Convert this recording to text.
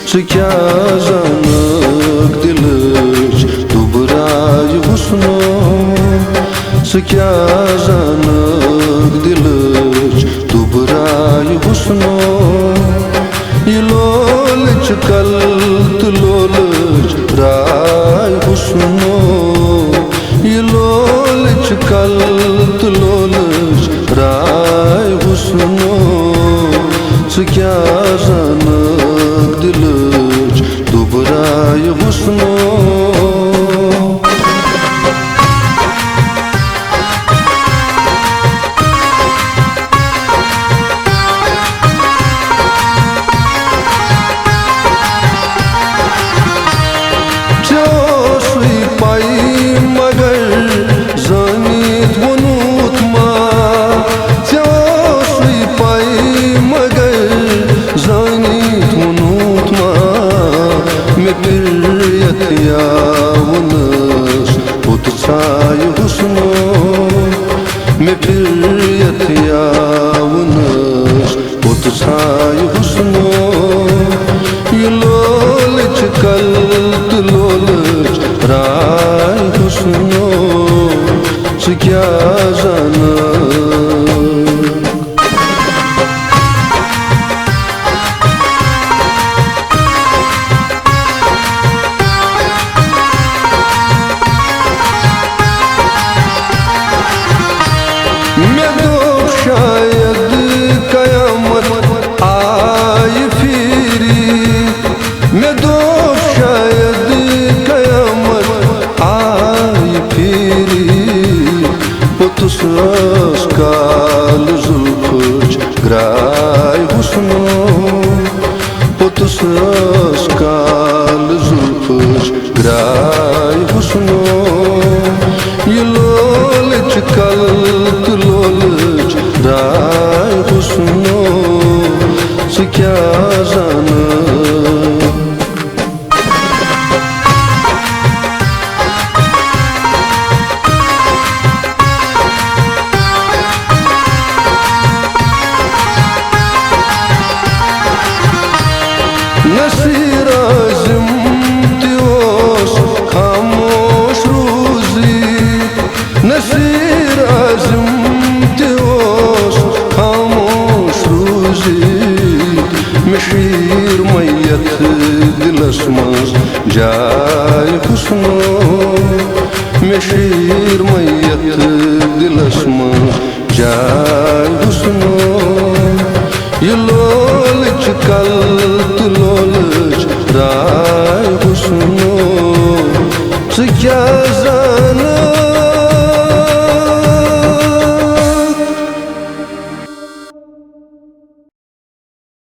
क्या जानक दिलच दुबराय हुस्नो क्या जानक दिलच दुबराय हुस्नो ये लोलच कल तो लोलच राय हुस्नो ये लोलच कल तो लोलच राय हुस्नो क्या जानक दिलच दुबराय हुस्नो उत्साह हुस्नो में फिर यथयावनस उत्साह हुस्नो ये लोलच कल तो लोलच राय हुस्नो क्या जाना मैं दो शायद कयामत आई फिरी मैं दो शायद कयामत आई फिरी पुतुस काल जुल्फच ग्राय हुस्नो पुतुस काल जुल्फच ग्राय हुस्नो ये लोलच कल तो लोलच राय हुस्नो क्या जाना नसीर आज़म त्योस खामोश रूजी नसीर आज़म त्योस खामोश रूजी मशीर मैयत दिलस मज जाय हुस्नो मशीर मैयत दिलस मज जाय हुस्नो ये लोलच कल तो लोलच राय हुस्नो क्या जाना